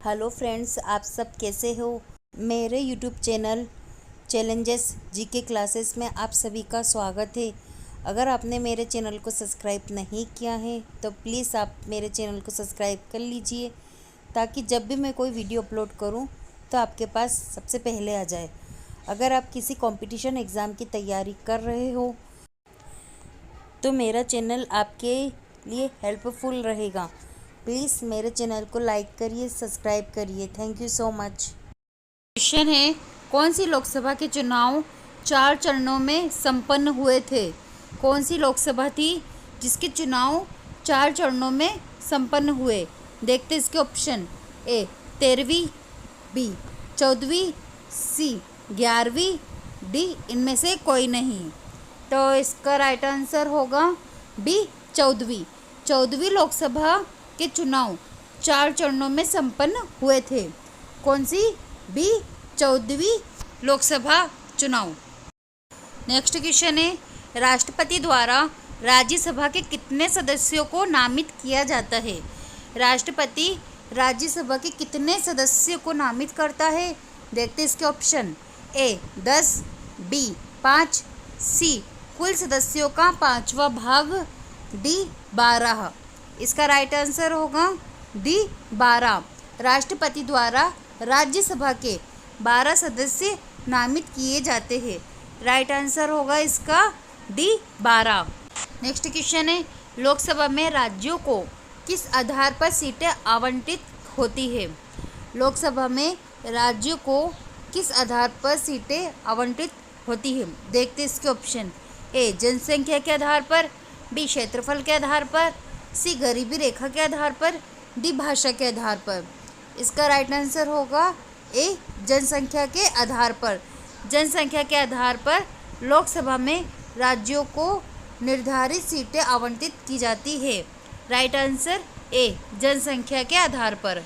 Hello friends, आप सब कैसे हो। मेरे YouTube channel challenges GK classes में आप सभी का स्वागत है। अगर आपने मेरे चैनल को सब्सक्राइब नहीं किया है तो प्लीज़ आप मेरे चैनल को सब्सक्राइब कर लीजिए, ताकि जब भी मैं कोई वीडियो अपलोड करूं तो आपके पास सबसे पहले आ जाए। अगर आप किसी कंपटीशन एग्ज़ाम की तैयारी कर रहे हो तो मेरा चैनल आपके लिए हेल्पफुल रहेगा। प्लीज़ मेरे चैनल को लाइक करिए, सब्सक्राइब करिए। Thank you so much. Question है, कौन सी लोकसभा के चुनाव 4 चरणों में संपन्न हुए थे। कौन सी लोकसभा थी जिसके चुनाव 4 चरणों में संपन्न हुए। देखते इसके ऑप्शन। ए 13वीं, बी 14वीं, सी 11वीं, डी इनमें से कोई नहीं। तो इसका राइट आंसर होगा बी 14वीं लोकसभा के चुनाव 4 चरणों में संपन्न हुए थे। कौन सी? बी 14वीं लोकसभा चुनाव। नेक्स्ट क्वेश्चन है, राष्ट्रपति द्वारा राज्यसभा के कितने सदस्यों को नामित किया जाता है। राष्ट्रपति राज्यसभा के कितने सदस्यों को नामित करता है। देखते इसके ऑप्शन। ए 10, बी 5, सी कुल सदस्यों का 5वां भाग, डी 12। इसका राइट आंसर होगा डी 12। राष्ट्रपति द्वारा राज्यसभा के 12 सदस्य नामित किए जाते हैं। राइट आंसर होगा इसका डी 12। नेक्स्ट क्वेश्चन है, लोकसभा में राज्यों को किस आधार पर सीटें आवंटित होती है। लोकसभा में राज्यों को किस आधार पर सीटें आवंटित होती है। देखते इसके ऑप्शन। ए जनसंख्या के आधार पर, बी क्षेत्रफल के आधार पर, सी गरीबी रेखा के आधार पर, डी भाषा के आधार पर। इसका राइट आंसर होगा ए जनसंख्या के आधार पर। जनसंख्या के आधार पर लोकसभा में राज्यों को निर्धारित सीटें आवंटित की जाती है। राइट आंसर ए जनसंख्या के आधार पर।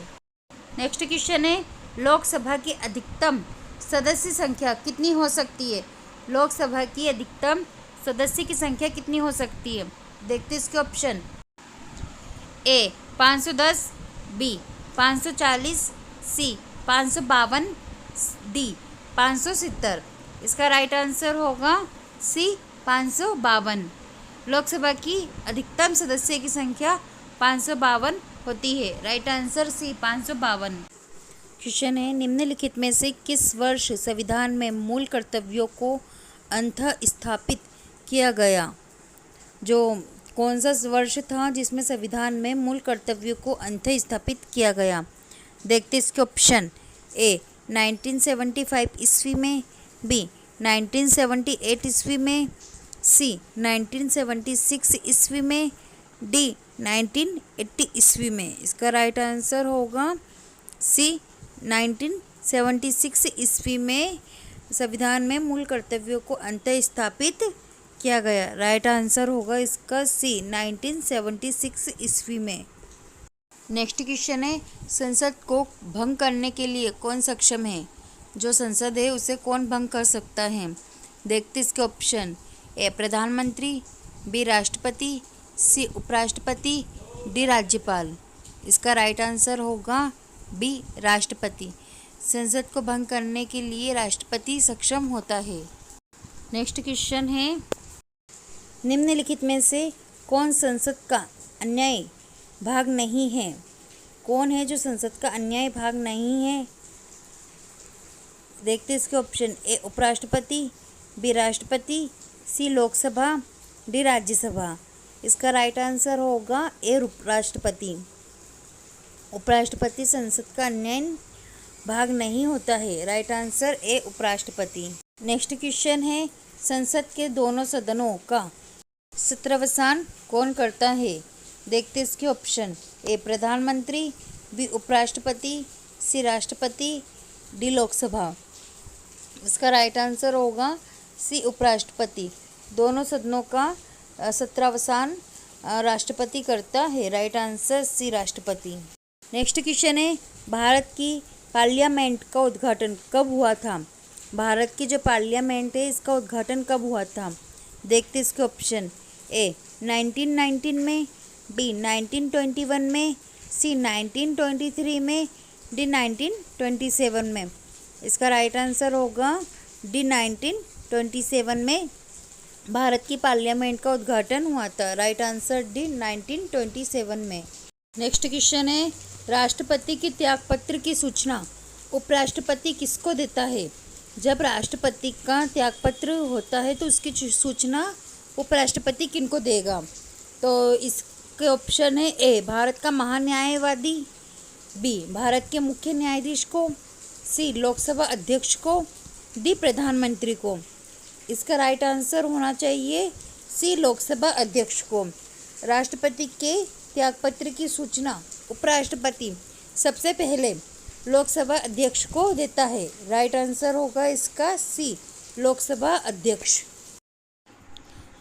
नेक्स्ट क्वेश्चन है, लोकसभा की अधिकतम सदस्य संख्या कितनी हो सकती है। लोकसभा की अधिकतम सदस्य की संख्या कितनी हो सकती है। देखते इसके ऑप्शन। ए 510, बी 540, सी 552, डी 570। इसका राइट आंसर होगा सी 552। लोकसभा की अधिकतम सदस्य की संख्या 552 होती है। Right answer C 552। क्वेश्चन है, निम्नलिखित में से किस वर्ष संविधान में मूल कर्तव्यों को अंततः स्थापित किया गया। जो कौन सा वर्ष था जिसमें संविधान में मूल कर्तव्यों को अंततः स्थापित किया गया। देखते इसके ऑप्शन। ए 1975 ईस्वी में, बी 1978 ईस्वी में, सी 1976 ईस्वी में, डी 1980 ईस्वी में। इसका राइट आंसर होगा सी 1976 ईस्वी में संविधान में मूल कर्तव्यों को अंततः स्थापित किया गया। राइट आंसर होगा इसका सी 1976 ईस्वी में। नेक्स्ट क्वेश्चन है, संसद को भंग करने के लिए कौन सक्षम है। जो संसद है उसे कौन भंग कर सकता है। देखते इसके ऑप्शन। ए प्रधानमंत्री, बी राष्ट्रपति, सी उपराष्ट्रपति, डी राज्यपाल। इसका राइट आंसर होगा बी राष्ट्रपति। संसद को भंग करने के लिए राष्ट्रपति सक्षम होता है। नेक्स्ट क्वेश्चन है, निम्नलिखित में से कौन संसद का अन्यायी भाग नहीं है। कौन है जो संसद का अन्यायी भाग नहीं है। देखते इसके ऑप्शन। ए उपराष्ट्रपति, बी राष्ट्रपति, सी लोकसभा, डी राज्यसभा। इसका राइट आंसर होगा ए उपराष्ट्रपति। उपराष्ट्रपति संसद का अन्यायी भाग नहीं होता है। राइट आंसर ए उपराष्ट्रपति। नेक्स्ट क्वेश्चन है, संसद के दोनों सदनों का सत्रावसान कौन करता है। देखते इसके ऑप्शन। ए प्रधानमंत्री, बी उपराष्ट्रपति, सी राष्ट्रपति, डी लोकसभा। इसका राइट आंसर होगा सी उपराष्ट्रपति। दोनों सदनों का सत्रावसान राष्ट्रपति करता है। राइट आंसर सी राष्ट्रपति। नेक्स्ट क्वेश्चन है, भारत की पार्लियामेंट का उद्घाटन कब हुआ था। भारत की जो पार्लियामेंट है इसका उद्घाटन कब हुआ था। देखते इसके ऑप्शन। ए 1919 में, बी 1921 में, सी 1923 में, डी 1927 में। इसका राइट आंसर होगा डी 1927 में भारत की पार्लियामेंट का उद्घाटन हुआ था। राइट आंसर डी 1927 में। नेक्स्ट क्वेश्चन है, राष्ट्रपति के त्यागपत्र की सूचना उपराष्ट्रपति किसको देता है? जब राष्ट्रपति का त्यागपत्र होता है तो उसकी सूचना उपराष्ट्रपति किनको देगा? तो इसके ऑप्शन है ए भारत का महान्यायवादी, बी भारत के मुख्य न्यायाधीश को, सी लोकसभा अध्यक्ष को, डी प्रधानमंत्री को। इसका राइट आंसर होना चाहिए सी लोकसभा अध्यक्ष को। राष्ट्रपति के त्यागपत्र की सूचना उपराष्ट्रपति सबसे पहले लोकसभा अध्यक्ष को देता है। राइट आंसर होगा इसका सी लोकसभा अध्यक्ष।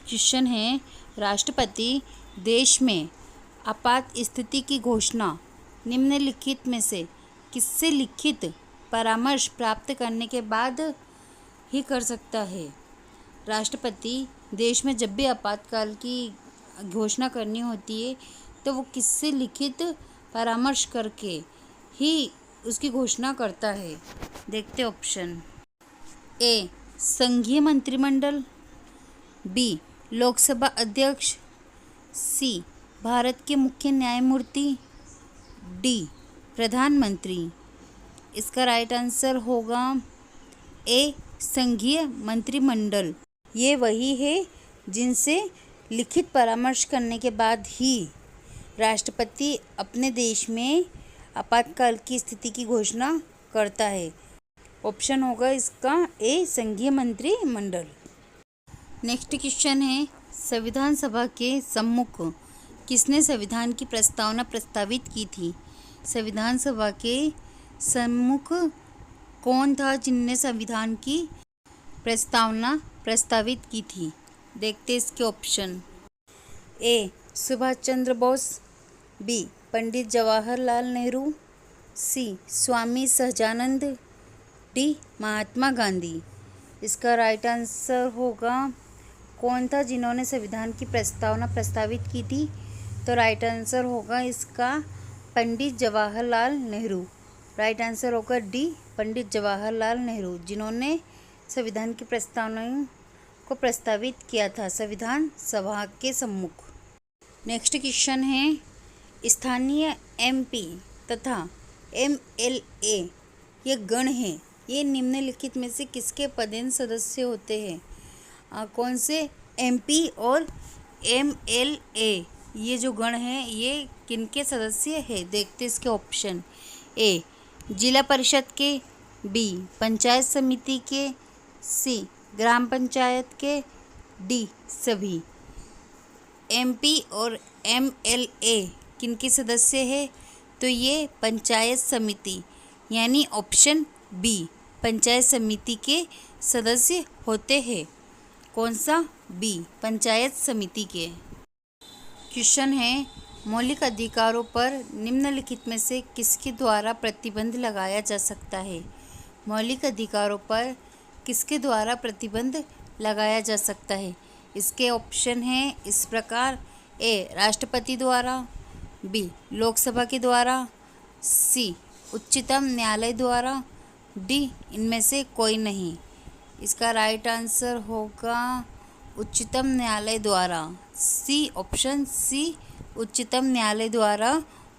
क्वेश्चन है, राष्ट्रपति देश में आपात स्थिति की घोषणा निम्नलिखित में से किससे लिखित परामर्श प्राप्त करने के बाद ही कर सकता है? राष्ट्रपति देश में जब भी आपातकाल की घोषणा करनी होती है तो वो किससे लिखित परामर्श करके ही उसकी घोषणा करता है? देखते ऑप्शन। ए संघीय मंत्रिमंडल, बी लोकसभा अध्यक्ष, सी भारत के मुख्य न्यायमूर्ति, डी प्रधानमंत्री। इसका राइट आंसर होगा ए संघीय मंत्रिमंडल। ये वही है जिनसे लिखित परामर्श करने के बाद ही राष्ट्रपति अपने देश में आपातकाल की स्थिति की घोषणा करता है। ऑप्शन होगा इसका ए संघीय मंत्रिमंडल। नेक्स्ट क्वेश्चन है, संविधान सभा के सम्मुख किसने संविधान की प्रस्तावना प्रस्तावित की थी? संविधान सभा के सम्मुख कौन था जिनने संविधान की प्रस्तावना प्रस्तावित की थी? देखते इसके ऑप्शन। ए सुभाष चंद्र बोस, बी पंडित जवाहरलाल नेहरू, सी स्वामी सहजानंद, डी महात्मा गांधी। इसका राइट आंसर होगा कौन था जिन्होंने संविधान की प्रस्तावना प्रस्तावित की थी? तो राइट आंसर होगा इसका पंडित जवाहरलाल नेहरू। राइट आंसर होगा डी पंडित जवाहरलाल नेहरू, जिन्होंने संविधान की प्रस्तावना को प्रस्तावित किया था संविधान सभा के सम्मुख। नेक्स्ट क्वेश्चन है, स्थानीय एमपी तथा एमएलए ये गण हैं, ये निम्नलिखित में से किसके पदेन सदस्य होते हैं? कौन से एमपी और एमएलए ये जो गण हैं ये किनके सदस्य हैं? देखते इसके ऑप्शन। ए जिला परिषद के, बी पंचायत समिति के, सी ग्राम पंचायत के, डी सभी। एमपी और एमएलए किनके सदस्य है? तो ये पंचायत समिति यानी ऑप्शन बी पंचायत समिति के सदस्य होते हैं। कौन सा? बी पंचायत समिति के। क्वेश्चन है, मौलिक अधिकारों पर निम्नलिखित में से किसके द्वारा प्रतिबंध लगाया जा सकता है? मौलिक अधिकारों पर किसके द्वारा प्रतिबंध लगाया जा सकता है? इसके ऑप्शन हैं इस प्रकार। ए राष्ट्रपति द्वारा, बी लोकसभा के द्वारा, सी उच्चतम न्यायालय द्वारा, डी इनमें से कोई नहीं। इसका राइट आंसर होगा उच्चतम न्यायालय द्वारा। सी ऑप्शन सी उच्चतम न्यायालय द्वारा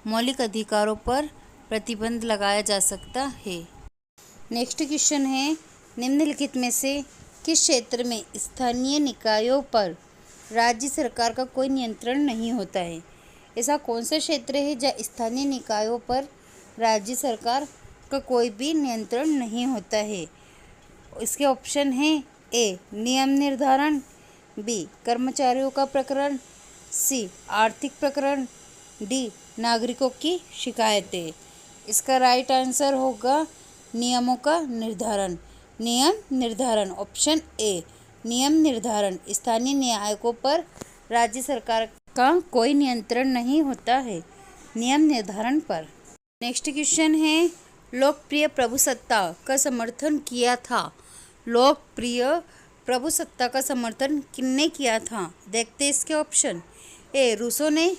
मौलिक अधिकारों पर प्रतिबंध लगाया जा सकता है। नेक्स्ट क्वेश्चन है, निम्नलिखित में से किस क्षेत्र में स्थानीय निकायों पर राज्य सरकार का कोई नियंत्रण नहीं होता है? ऐसा कौन सा क्षेत्र है जहाँ स्थानीय निकायों पर राज्य सरकार का कोई भी नियंत्रण नहीं होता है? इसके ऑप्शन हैं ए नियम निर्धारण, बी कर्मचारियों का प्रकरण, सी आर्थिक प्रकरण, डी नागरिकों की शिकायतें। इसका राइट आंसर होगा नियमों का निर्धारण। नियम निर्धारण ऑप्शन ए नियम निर्धारण। स्थानीय न्यायिकों पर राज्य सरकार का कोई नियंत्रण नहीं होता है नियम निर्धारण पर। नेक्स्ट क्वेश्चन है, लोकप्रिय प्रभुसत्ता का समर्थन किया था? लोकप्रिय प्रभुसत्ता का समर्थन किसने किया था? देखते इसके ऑप्शन। ए रूसो ने,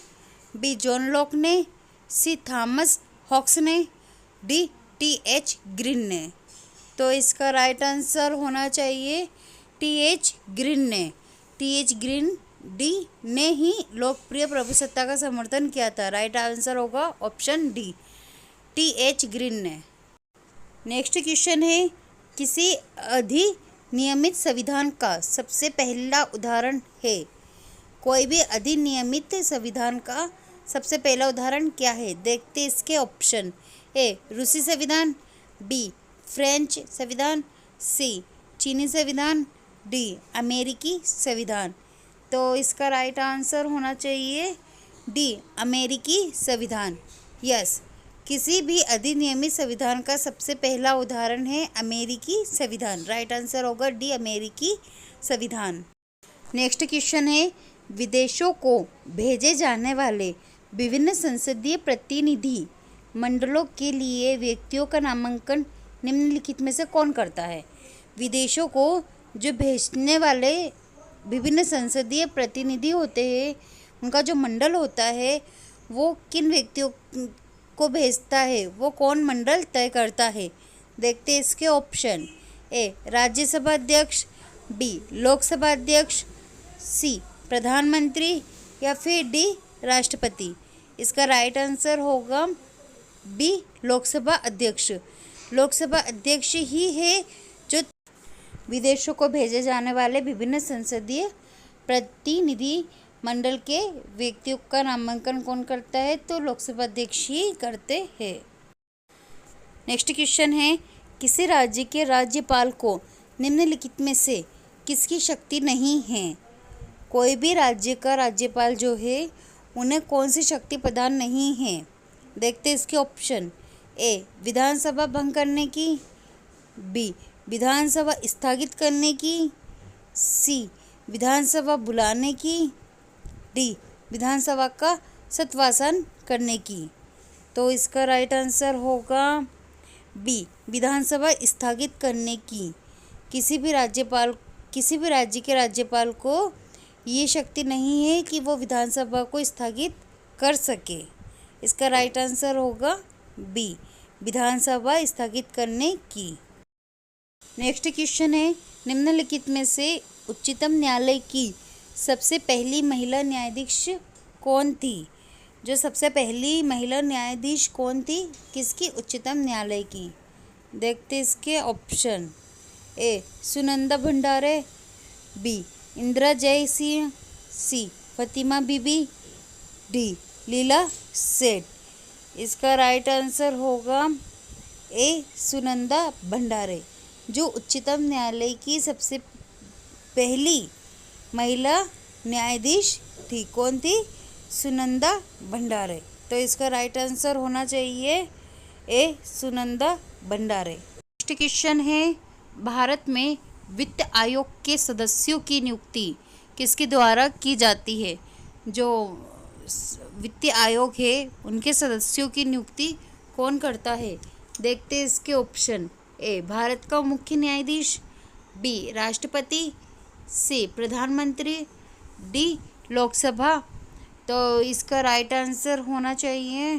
बी जॉन लॉक ने, सी थॉमस हॉब्स ने, डी टी एच ग्रीन ने। तो इसका राइट आंसर होना चाहिए टी एच ग्रीन ने। टी एच ग्रीन डी ने ही लोकप्रिय प्रभुसत्ता का समर्थन किया था। राइट आंसर होगा option D, T H green ने। नेक्स्ट क्वेश्चन है, किसी अधिनियमित संविधान का सबसे पहला उदाहरण है। कोई भी अधिनियमित संविधान का सबसे पहला उदाहरण क्या है? देखते इसके ऑप्शन। ए रूसी संविधान, बी फ्रेंच संविधान, सी चीनी संविधान, डी अमेरिकी संविधान। तो इसका राइट आंसर होना चाहिए डी अमेरिकी संविधान। यस, किसी भी अधिनियमित संविधान का सबसे पहला उदाहरण है अमेरिकी संविधान। राइट आंसर होगा डी अमेरिकी संविधान। नेक्स्ट क्वेश्चन है, विदेशों को भेजे जाने वाले विभिन्न संसदीय प्रतिनिधि मंडलों के लिए व्यक्तियों का नामांकन निम्नलिखित में से कौन करता है? विदेशों को जो भेजने वाले विभिन्न संसदीय प्रतिनिधि होते हैं, उनका जो मंडल होता है वो किन व्यक्तियों को भेजता है, वो कौन मंडल तय करता है? देखते इसके ऑप्शन। ए राज्यसभा अध्यक्ष, बी लोकसभा अध्यक्ष, सी प्रधानमंत्री या फिर डी राष्ट्रपति। इसका राइट आंसर होगा बी लोकसभा अध्यक्ष। लोकसभा अध्यक्ष ही है जो विदेशों को भेजे जाने वाले विभिन्न संसदीय प्रतिनिधि मंडल के व्यक्तियों का नामांकन कौन करता है? तो लोकसभा अध्यक्ष ही करते हैं। नेक्स्ट क्वेश्चन है, किसी राज्य के राज्यपाल को निम्नलिखित में से किसकी शक्ति नहीं है? कोई भी राज्य का राज्यपाल जो है उन्हें कौन सी शक्ति प्रदान नहीं है? देखते इसके ऑप्शन। ए विधानसभा भंग करने की, बी विधानसभा स्थगित करने की, सी विधानसभा बुलाने की, डी विधानसभा का सत्वासन करने की। तो इसका राइट आंसर होगा बी विधानसभा स्थगित करने की। किसी भी राज्य के राज्यपाल को ये शक्ति नहीं है कि वो विधानसभा को स्थगित कर सके। इसका राइट आंसर होगा बी विधानसभा स्थगित करने की। नेक्स्ट क्वेश्चन है, निम्नलिखित में से उच्चतम न्यायालय की सबसे पहली महिला न्यायाधीश कौन थी? जो सबसे पहली महिला न्यायाधीश कौन थी किसकी? उच्चतम न्यायालय की। देखते इसके ऑप्शन। ए सुनंदा भंडारे, बी इंदिरा जयसिंह, सी फातिमा बीबी, डी लीला सेठ। इसका राइट आंसर होगा ए सुनंदा भंडारे, जो उच्चतम न्यायालय की सबसे पहली महिला न्यायाधीश थी। कौन थी? सुनंदा भंडारे। तो इसका राइट आंसर होना चाहिए ए सुनंदा भंडारे। नेक्स्ट क्वेश्चन है, भारत में वित्त आयोग के सदस्यों की नियुक्ति किसके द्वारा की जाती है? जो वित्त आयोग है उनके सदस्यों की नियुक्ति कौन करता है? देखते इसके ऑप्शन। ए भारत का मुख्य न्यायाधीश, बी राष्ट्रपति, सी प्रधानमंत्री, डी लोकसभा। तो इसका राइट आंसर होना चाहिए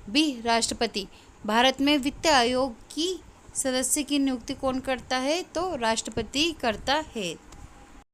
बी राष्ट्रपति। भारत में वित्त आयोग की सदस्य की नियुक्ति कौन करता है? तो राष्ट्रपति करता है।